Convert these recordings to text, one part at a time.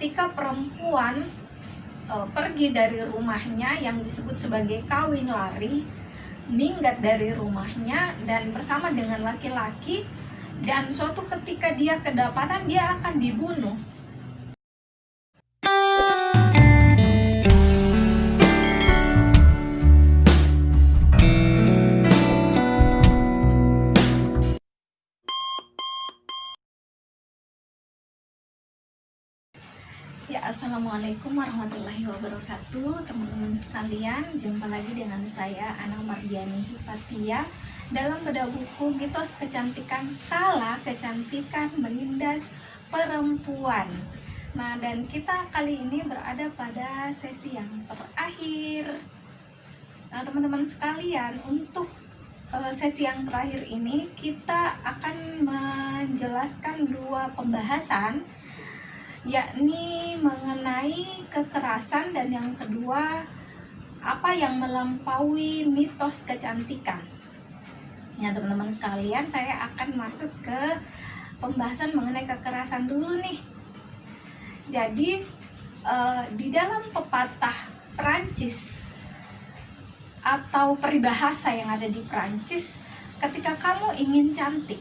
ketika perempuan pergi dari rumahnya yang disebut sebagai kawin lari, minggat dari rumahnya dan bersama dengan laki-laki, dan suatu ketika dia kedapatan, dia akan dibunuh. Ya, assalamualaikum warahmatullahi wabarakatuh, teman-teman sekalian. Jumpa lagi dengan saya, Ana Mardiani Hipatia, dalam bedah buku Mitos Kecantikan Kala Kecantikan Menindas Perempuan. Nah, dan kita kali ini berada pada sesi yang terakhir. Nah, teman-teman sekalian, untuk sesi yang terakhir ini kita akan menjelaskan dua pembahasan, yakni mengenai kekerasan dan yang kedua apa yang melampaui mitos kecantikan. Ya, teman-teman sekalian, saya akan masuk ke pembahasan mengenai kekerasan dulu nih. Jadi di dalam pepatah Prancis atau peribahasa yang ada di Prancis, ketika kamu ingin cantik,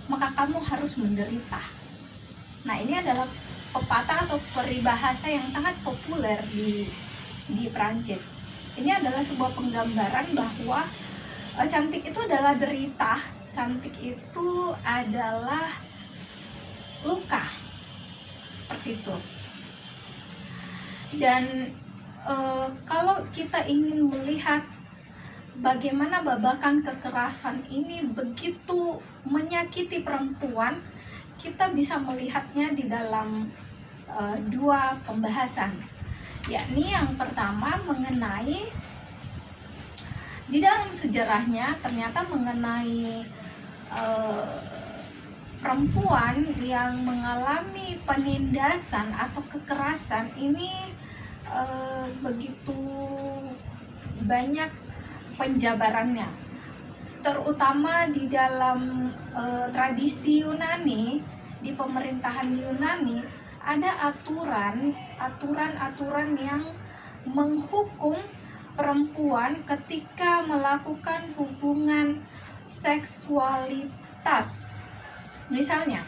maka kamu harus menderita. Nah, ini adalah pepatah atau peribahasa yang sangat populer di Prancis. Ini adalah sebuah penggambaran bahwa cantik itu adalah derita, cantik itu adalah luka, seperti itu. Dan kalau kita ingin melihat bagaimana babakan kekerasan ini begitu menyakiti perempuan, kita bisa melihatnya di dalam dua pembahasan, yakni yang pertama mengenai di dalam sejarahnya ternyata mengenai perempuan yang mengalami penindasan atau kekerasan ini begitu banyak penjabarannya, terutama di dalam tradisi Yunani. Di pemerintahan Yunani ada aturan yang menghukum perempuan ketika melakukan hubungan seksualitas. Misalnya,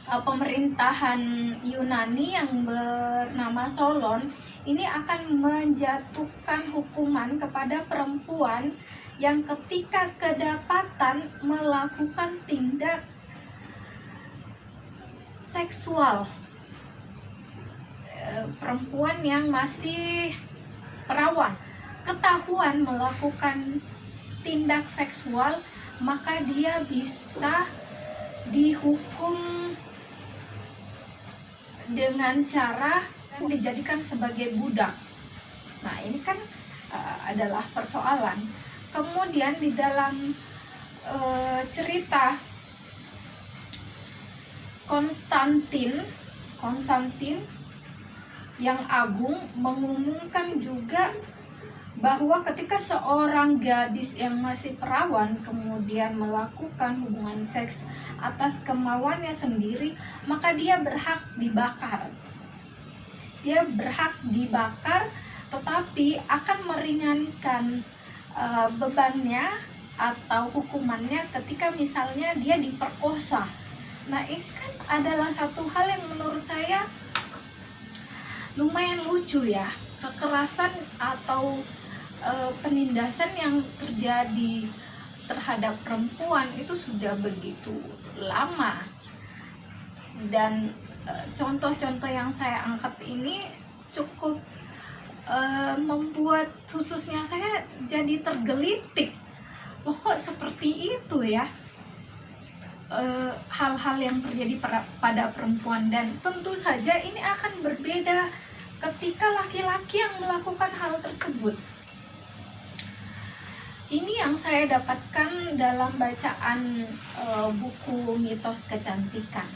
pemerintahan Yunani yang bernama Solon ini akan menjatuhkan hukuman kepada perempuan yang ketika kedapatan melakukan tindak seksual, perempuan yang masih perawan ketahuan melakukan tindak seksual, maka dia bisa dihukum dengan cara dijadikan sebagai budak. Nah, ini kan adalah persoalan. Kemudian di dalam cerita Konstantin yang agung mengumumkan juga bahwa ketika seorang gadis yang masih perawan kemudian melakukan hubungan seks atas kemauannya sendiri, maka dia berhak dibakar. Dia berhak dibakar, tetapi akan meringankan bebannya atau hukumannya ketika misalnya dia diperkosa. Nah, ini kan adalah satu hal yang menurut saya lumayan lucu ya. Kekerasan atau penindasan yang terjadi terhadap perempuan itu sudah begitu lama. Dan contoh-contoh yang saya angkat ini cukup membuat khususnya saya jadi tergelitik. Loh, kok seperti itu ya? Hal-hal yang terjadi pada perempuan, dan tentu saja ini akan berbeda ketika laki-laki yang melakukan hal tersebut. Ini yang saya dapatkan dalam bacaan buku Mitos Kecantikan.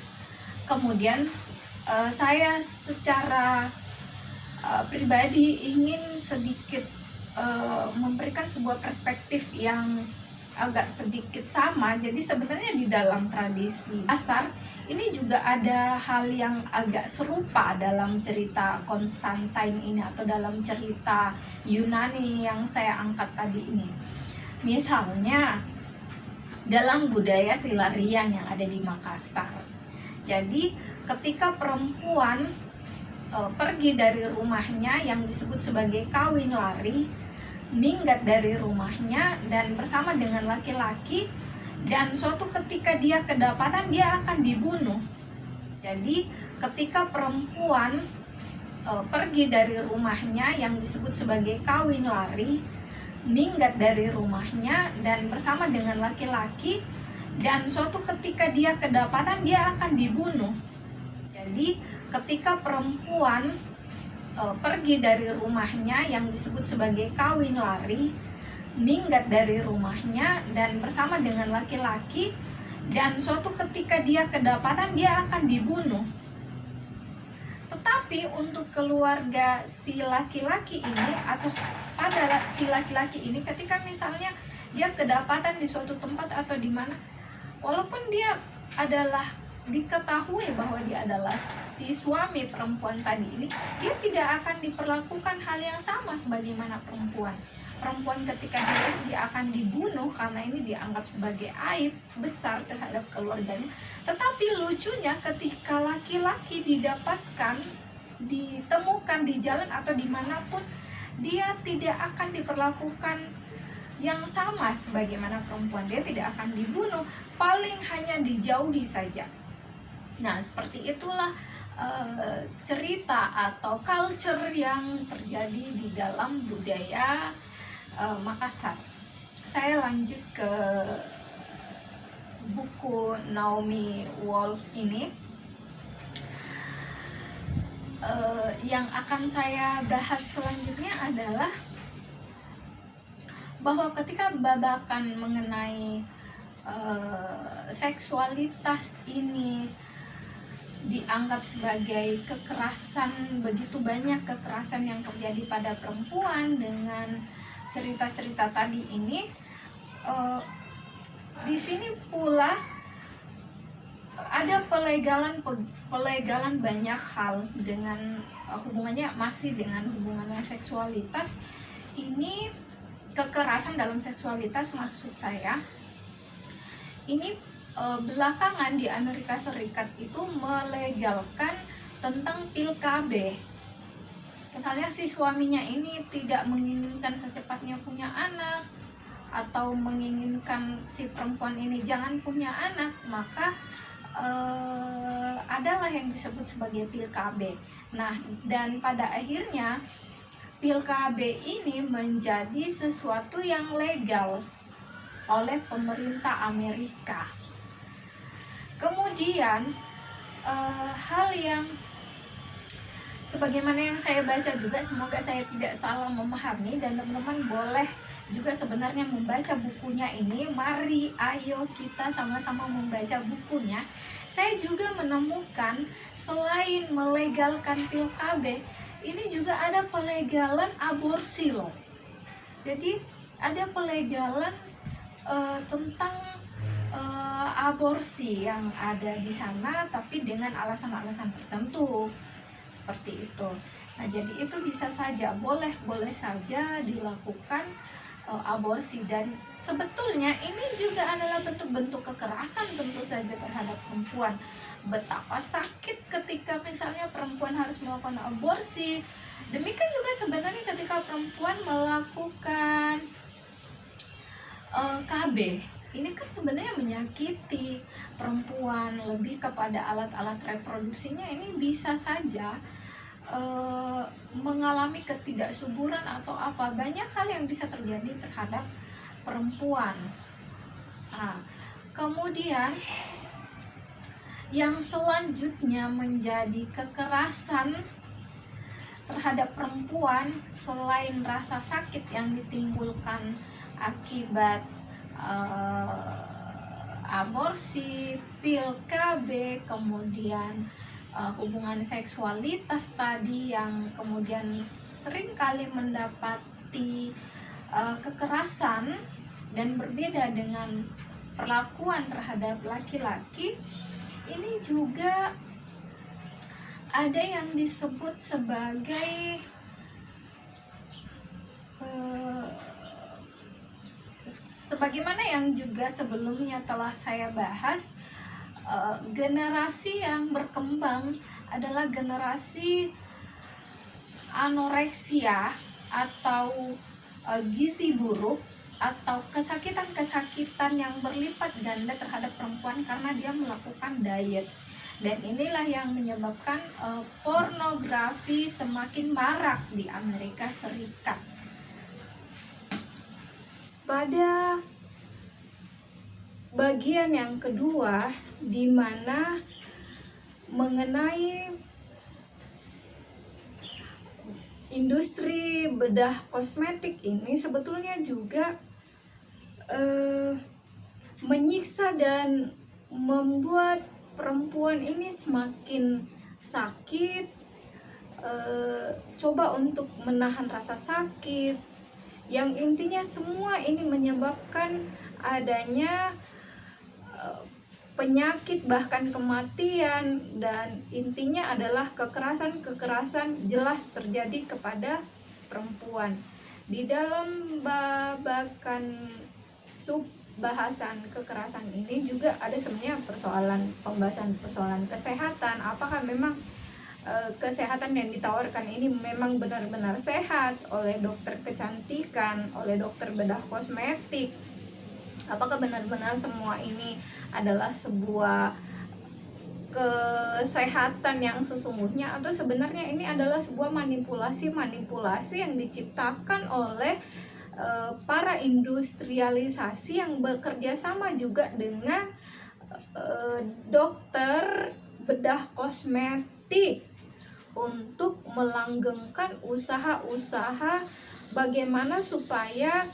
Kemudian saya secara pribadi ingin sedikit memberikan sebuah perspektif yang agak sedikit sama. Jadi sebenarnya di dalam tradisi asar ini juga ada hal yang agak serupa dalam cerita Konstantin ini atau dalam cerita Yunani yang saya angkat tadi ini. Misalnya dalam budaya Silarian yang ada di Makassar. Jadi ketika perempuan pergi dari rumahnya yang disebut sebagai kawin lari, minggat dari rumahnya dan bersama dengan laki-laki, dan suatu ketika dia kedapatan dia akan dibunuh. Jadi ketika perempuan pergi dari rumahnya yang disebut sebagai kawin lari, minggat dari rumahnya dan bersama dengan laki-laki, dan suatu ketika dia kedapatan dia akan dibunuh. Jadi ketika perempuan pergi dari rumahnya yang disebut sebagai kawin lari, minggat dari rumahnya dan bersama dengan laki-laki, dan suatu ketika dia kedapatan dia akan dibunuh. Tetapi untuk keluarga si laki-laki ini atau pada si laki-laki ini, ketika misalnya dia kedapatan di suatu tempat atau di mana, walaupun dia adalah diketahui bahwa dia adalah si suami perempuan tadi ini, dia tidak akan diperlakukan hal yang sama sebagaimana perempuan. Perempuan ketika dia akan dibunuh karena ini dianggap sebagai aib besar terhadap keluarganya. Tetapi lucunya ketika laki-laki ditemukan di jalan atau dimanapun, dia tidak akan diperlakukan yang sama sebagaimana perempuan. Dia tidak akan dibunuh, paling hanya dijauhi saja. Nah, seperti itulah cerita atau culture yang terjadi di dalam budaya Makassar. Saya lanjut ke buku Naomi Wolf ini. Yang akan saya bahas selanjutnya adalah bahwa ketika babakan mengenai seksualitas ini dianggap sebagai kekerasan, begitu banyak kekerasan yang terjadi pada perempuan dengan cerita-cerita tadi ini, di sini pula ada pelegalan banyak hal dengan hubungannya masih dengan hubungannya seksualitas ini. Kekerasan dalam seksualitas maksud saya ini belakangan di Amerika Serikat itu melegalkan tentang pil KB. Misalnya si suaminya ini tidak menginginkan secepatnya punya anak atau menginginkan si perempuan ini jangan punya anak, maka adalah yang disebut sebagai pil KB. Nah, dan pada akhirnya pil KB ini menjadi sesuatu yang legal oleh pemerintah Amerika. Kemudian hal yang sebagaimana yang saya baca juga, semoga saya tidak salah memahami dan teman-teman boleh juga sebenarnya membaca bukunya ini. Mari ayo kita sama-sama membaca bukunya. Saya juga menemukan selain melegalkan pil KB, ini juga ada pelegalan aborsi loh. Jadi ada pelegalan tentang aborsi yang ada di sana, tapi dengan alasan-alasan tertentu seperti itu. Nah, jadi itu bisa saja, boleh saja dilakukan aborsi, dan sebetulnya ini juga adalah bentuk-bentuk kekerasan tentu saja terhadap perempuan. Betapa sakit ketika misalnya perempuan harus melakukan aborsi. Demikian juga sebenarnya ketika perempuan melakukan KB. Ini kan sebenarnya menyakiti perempuan, lebih kepada alat-alat reproduksinya. Ini bisa saja mengalami ketidaksuburan atau apa. Banyak hal yang bisa terjadi terhadap perempuan. Nah, kemudian yang selanjutnya menjadi kekerasan terhadap perempuan selain rasa sakit yang ditimbulkan akibat aborsi, pil KB, kemudian hubungan seksualitas tadi yang kemudian seringkali mendapati kekerasan dan berbeda dengan perlakuan terhadap laki-laki. Ini juga ada yang disebut sebagai sebagaimana yang juga sebelumnya telah saya bahas, generasi yang berkembang adalah generasi anoreksia atau gizi buruk atau kesakitan-kesakitan yang berlipat ganda terhadap perempuan karena dia melakukan diet. Dan inilah yang menyebabkan pornografi semakin marak di Amerika Serikat. Pada bagian yang kedua, di mana mengenai industri bedah kosmetik ini sebetulnya juga menyiksa dan membuat perempuan ini semakin sakit, coba untuk menahan rasa sakit, yang intinya semua ini menyebabkan adanya penyakit bahkan kematian, dan intinya adalah kekerasan jelas terjadi kepada perempuan. Di dalam babakan sub bahasan kekerasan ini juga ada sebenarnya pembahasan persoalan kesehatan. Apakah memang kesehatan yang ditawarkan ini memang benar-benar sehat oleh dokter kecantikan, oleh dokter bedah kosmetik? Apakah benar-benar semua ini adalah sebuah kesehatan yang sesungguhnya, atau sebenarnya ini adalah sebuah manipulasi yang diciptakan oleh para industrialisasi yang bekerja sama juga dengan dokter bedah kosmetik untuk melanggengkan usaha-usaha bagaimana supaya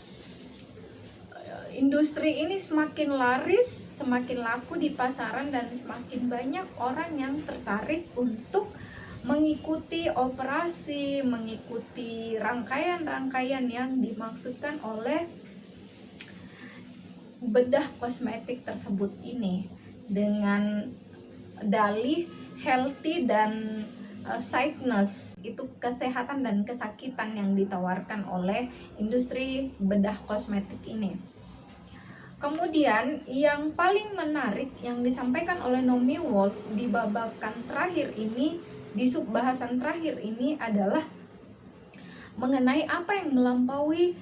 industri ini semakin laris, semakin laku di pasaran, dan semakin banyak orang yang tertarik untuk mengikuti operasi, mengikuti rangkaian-rangkaian yang dimaksudkan oleh bedah kosmetik tersebut ini, dengan dalih healthy dan sickness, itu kesehatan dan kesakitan yang ditawarkan oleh industri bedah kosmetik ini. Kemudian yang paling menarik yang disampaikan oleh Naomi Wolf di babakan terakhir ini, di subbahasan terakhir ini, adalah mengenai apa yang melampaui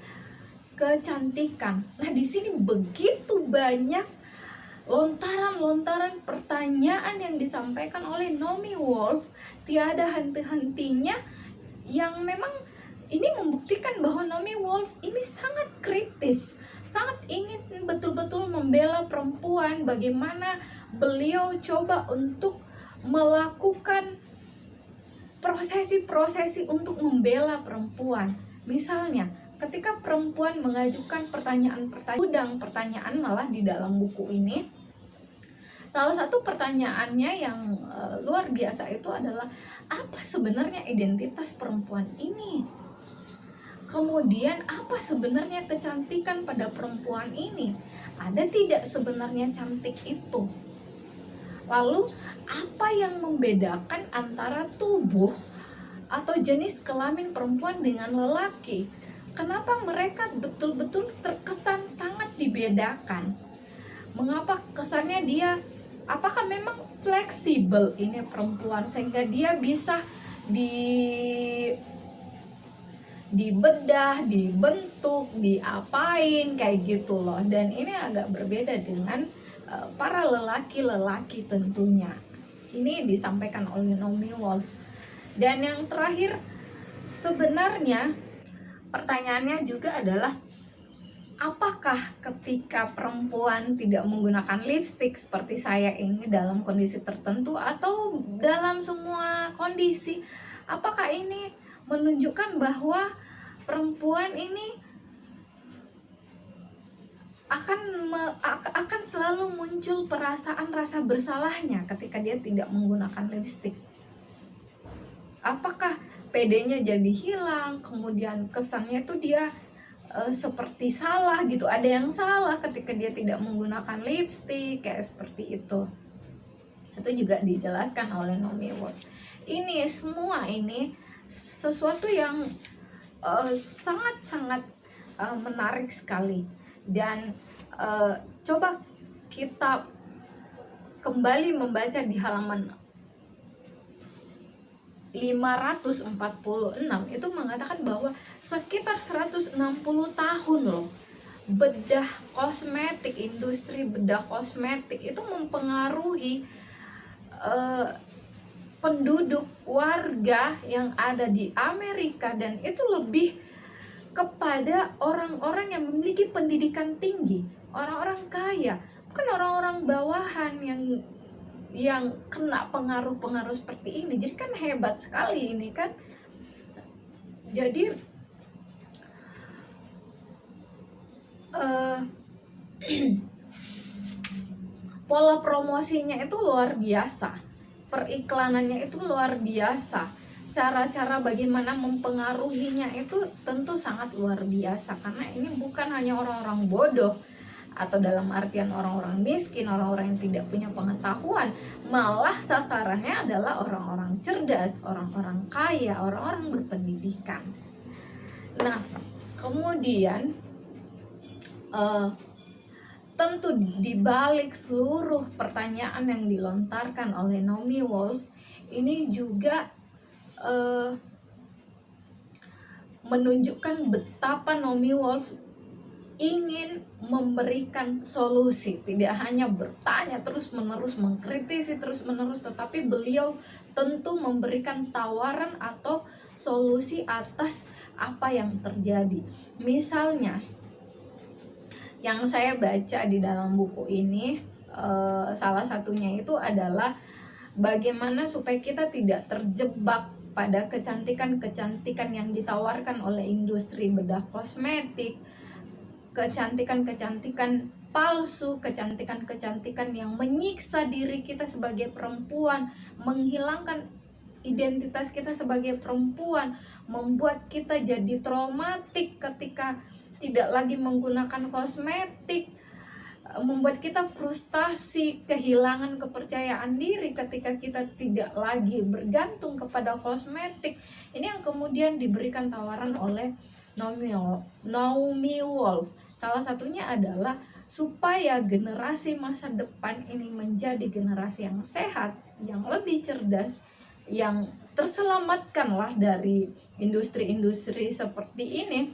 kecantikan. Nah, di sini begitu banyak lontaran pertanyaan yang disampaikan oleh Naomi Wolf, tiada henti-hentinya, yang memang ini membuktikan bahwa Naomi Wolf ini sangat kritis, sangat ingin betul-betul membela perempuan. Bagaimana beliau coba untuk melakukan prosesi untuk membela perempuan. Misalnya, ketika perempuan mengajukan pertanyaan malah di dalam buku ini, salah satu pertanyaannya yang luar biasa itu adalah, apa sebenarnya identitas perempuan ini? Kemudian, apa sebenarnya kecantikan pada perempuan ini? Ada tidak sebenarnya cantik itu? Lalu, apa yang membedakan antara tubuh atau jenis kelamin perempuan dengan lelaki? Kenapa mereka betul-betul terkesan sangat dibedakan? Mengapa kesannya dia, apakah memang fleksibel ini perempuan sehingga dia bisa dibedah, dibentuk, diapain kayak gitu loh. Dan ini agak berbeda dengan para lelaki-lelaki tentunya. Ini disampaikan oleh Naomi Wolf. Dan yang terakhir, sebenarnya pertanyaannya juga adalah, apakah ketika perempuan tidak menggunakan lipstik seperti saya ini dalam kondisi tertentu atau dalam semua kondisi, apakah ini menunjukkan bahwa perempuan ini akan selalu muncul perasaan rasa bersalahnya ketika dia tidak menggunakan lipstik? Apakah PD-nya jadi hilang, kemudian kesannya tuh dia seperti salah gitu, ada yang salah ketika dia tidak menggunakan lipstik, kayak seperti itu. Itu juga dijelaskan oleh Naomi Wolf. Ini semua ini sesuatu yang sangat-sangat menarik sekali, dan coba kita kembali membaca di halaman 546 itu mengatakan bahwa sekitar 160 tahun loh bedah kosmetik, industri bedah kosmetik itu mempengaruhi penduduk warga yang ada di Amerika, dan itu lebih kepada orang-orang yang memiliki pendidikan tinggi, orang-orang kaya, bukan orang-orang bawahan yang kena pengaruh-pengaruh seperti ini. Jadi kan hebat sekali ini kan. Jadi pola promosinya itu luar biasa, periklanannya itu luar biasa, cara-cara bagaimana mempengaruhinya itu tentu sangat luar biasa, karena ini bukan hanya orang-orang bodoh atau dalam artian orang-orang miskin, orang-orang yang tidak punya pengetahuan, malah sasarannya adalah orang-orang cerdas, orang-orang kaya, orang-orang berpendidikan. Nah, kemudian tentu di balik seluruh pertanyaan yang dilontarkan oleh Naomi Wolf ini juga menunjukkan betapa Naomi Wolf ingin memberikan solusi, tidak hanya bertanya terus-menerus, mengkritisi terus-menerus, tetapi beliau tentu memberikan tawaran atau solusi atas apa yang terjadi. Misalnya, yang saya baca di dalam buku ini, salah satunya itu adalah bagaimana supaya kita tidak terjebak pada kecantikan-kecantikan yang ditawarkan oleh industri bedah kosmetik, kecantikan-kecantikan palsu, kecantikan-kecantikan yang menyiksa diri kita sebagai perempuan, menghilangkan identitas kita sebagai perempuan, membuat kita jadi traumatik ketika tidak lagi menggunakan kosmetik, membuat kita frustasi, kehilangan kepercayaan diri ketika kita tidak lagi bergantung kepada kosmetik. Ini yang kemudian diberikan tawaran oleh Naomi Wolf. Salah satunya adalah supaya generasi masa depan ini menjadi generasi yang sehat, yang lebih cerdas, yang terselamatkanlah dari industri-industri seperti ini.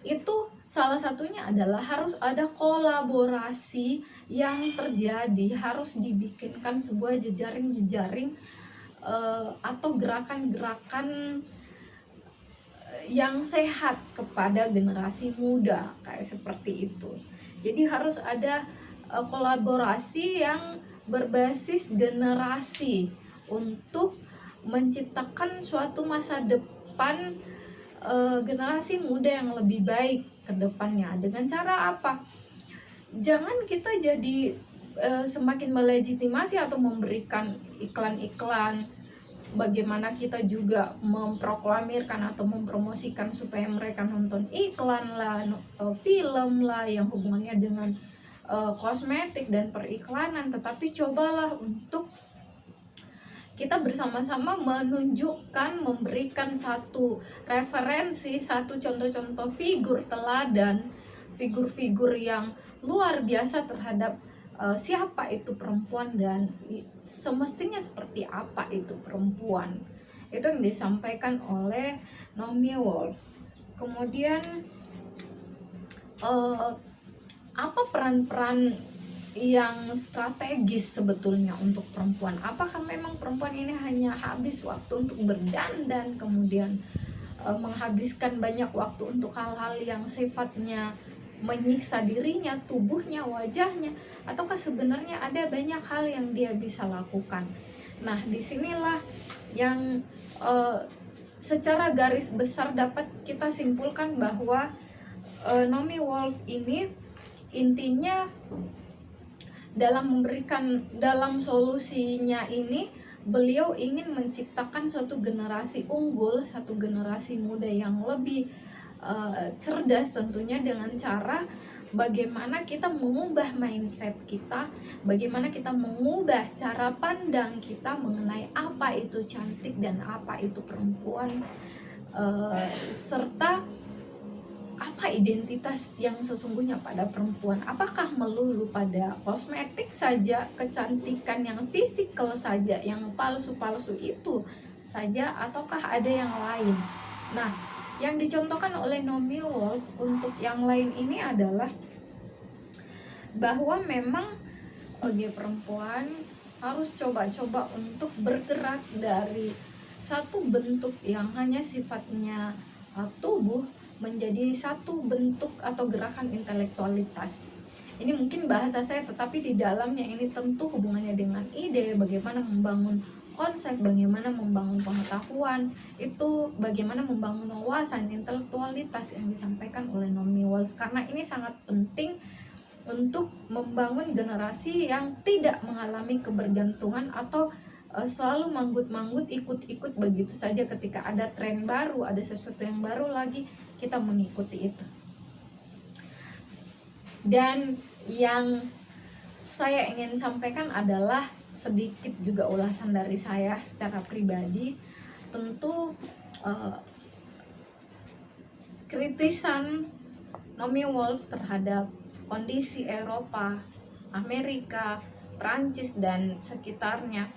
Itu salah satunya adalah harus ada kolaborasi yang terjadi, harus dibikinkan sebuah jejaring-jejaring atau gerakan-gerakan yang sehat kepada generasi muda, kayak seperti itu. Jadi harus ada kolaborasi yang berbasis generasi untuk menciptakan suatu masa depan generasi muda yang lebih baik ke depannya. Dengan cara apa? Jangan kita jadi semakin melegitimasi atau memberikan iklan-iklan, bagaimana kita juga memproklamirkan atau mempromosikan supaya mereka nonton iklan lah, film lah yang hubungannya dengan kosmetik dan periklanan. Tetapi cobalah untuk kita bersama-sama menunjukkan, memberikan satu referensi, satu contoh-contoh figur teladan, figur-figur yang luar biasa terhadap siapa itu perempuan dan semestinya seperti apa itu perempuan. Itu yang disampaikan oleh Naomi Wolf. Kemudian apa peran-peran yang strategis sebetulnya untuk perempuan? Apakah memang perempuan ini hanya habis waktu untuk berdandan, kemudian menghabiskan banyak waktu untuk hal-hal yang sifatnya menyiksa dirinya, tubuhnya, wajahnya, ataukah sebenarnya ada banyak hal yang dia bisa lakukan? Nah, disinilah yang secara garis besar dapat kita simpulkan bahwa Naomi Wolf ini intinya dalam solusinya ini beliau ingin menciptakan suatu generasi unggul, satu generasi muda yang lebih cerdas, tentunya dengan cara bagaimana kita mengubah mindset kita, bagaimana kita mengubah cara pandang kita mengenai apa itu cantik dan apa itu perempuan, serta apa identitas yang sesungguhnya pada perempuan. Apakah melulu pada kosmetik saja, kecantikan yang fisikal saja, yang palsu-palsu itu saja, ataukah ada yang lain? Nah, yang dicontohkan oleh Naomi Wolf untuk yang lain ini adalah bahwa memang bagi perempuan harus coba-coba untuk bergerak dari satu bentuk yang hanya sifatnya tubuh menjadi satu bentuk atau gerakan intelektualitas. Ini mungkin bahasa saya, tetapi di dalamnya ini tentu hubungannya dengan ide, bagaimana membangun konsep, bagaimana membangun pengetahuan, itu bagaimana membangun wawasan intelektualitas yang disampaikan oleh Naomi Wolf. Karena ini sangat penting untuk membangun generasi yang tidak mengalami kebergantungan atau selalu manggut-manggut, ikut-ikut begitu saja. Ketika ada tren baru, ada sesuatu yang baru lagi, kita mengikuti itu. Dan yang saya ingin sampaikan adalah sedikit juga ulasan dari saya secara pribadi. Tentu kritisan Naomi Wolf terhadap kondisi Eropa, Amerika, Prancis dan sekitarnya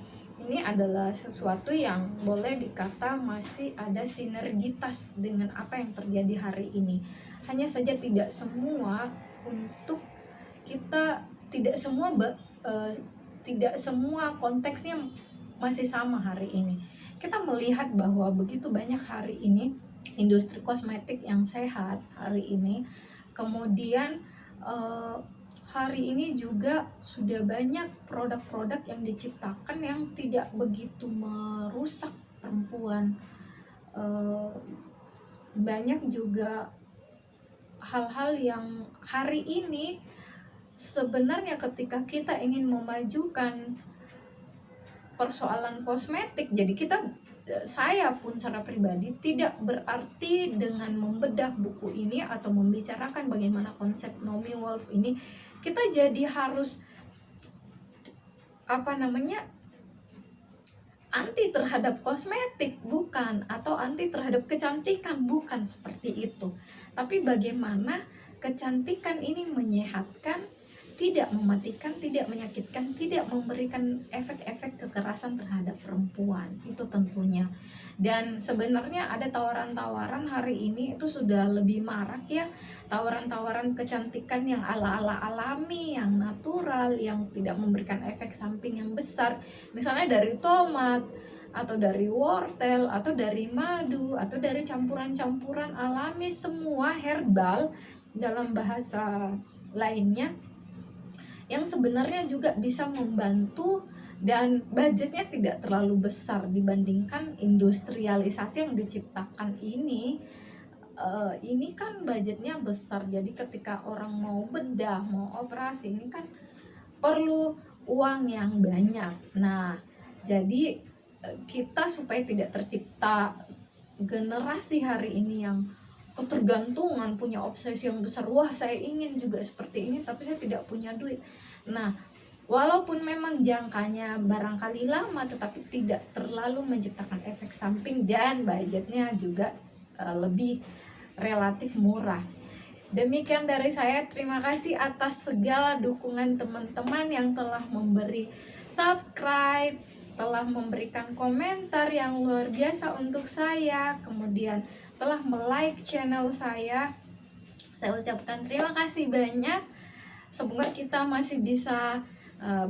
ini adalah sesuatu yang boleh dikata masih ada sinergitas dengan apa yang terjadi hari ini. Hanya saja tidak semua untuk kita, tidak semua konteksnya masih sama hari ini. Kita melihat bahwa begitu banyak hari ini industri kosmetik yang sehat hari ini. Kemudian hari ini juga sudah banyak produk-produk yang diciptakan yang tidak begitu merusak perempuan. Banyak juga hal-hal yang hari ini sebenarnya ketika kita ingin memajukan persoalan kosmetik, jadi saya pun secara pribadi tidak berarti dengan membedah buku ini atau membicarakan bagaimana konsep Naomi Wolf ini kita jadi harus anti terhadap kosmetik, bukan, atau anti terhadap kecantikan, bukan seperti itu. Tapi bagaimana kecantikan ini menyehatkan, tidak mematikan, tidak menyakitkan, tidak memberikan efek-efek kekerasan terhadap perempuan, itu tentunya. Dan sebenarnya ada tawaran-tawaran hari ini itu sudah lebih marak ya, tawaran-tawaran kecantikan yang ala-ala alami, yang natural, yang tidak memberikan efek samping yang besar, misalnya dari tomat atau dari wortel atau dari madu atau dari campuran-campuran alami, semua herbal dalam bahasa lainnya, yang sebenarnya juga bisa membantu dan budgetnya tidak terlalu besar dibandingkan industrialisasi yang diciptakan ini. Ini kan budgetnya besar, jadi ketika orang mau bedah, mau operasi, ini kan perlu uang yang banyak. Nah, jadi kita supaya tidak tercipta generasi hari ini yang ketergantungan, punya obsesi yang besar, wah saya ingin juga seperti ini tapi saya tidak punya duit. Nah, walaupun memang jangkanya barangkali lama, tetapi tidak terlalu menciptakan efek samping dan budgetnya juga lebih relatif murah. Demikian dari saya, terima kasih atas segala dukungan teman-teman yang telah memberi subscribe, telah memberikan komentar yang luar biasa untuk saya, kemudian telah like channel saya. Saya ucapkan terima kasih banyak. Semoga kita masih bisa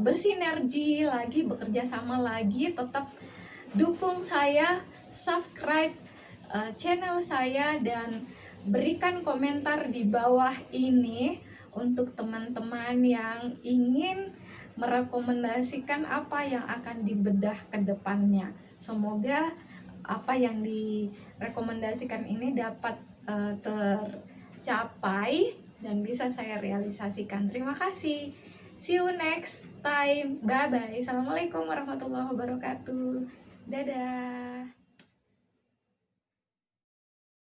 bersinergi lagi, bekerja sama lagi. Tetap dukung saya, subscribe channel saya, dan berikan komentar di bawah ini untuk teman-teman yang ingin merekomendasikan apa yang akan dibedah ke depannya. Semoga apa yang direkomendasikan ini dapat tercapai dan bisa saya realisasikan. Terima kasih. See you next time. Bye bye. Assalamualaikum warahmatullahi wabarakatuh. Dadah.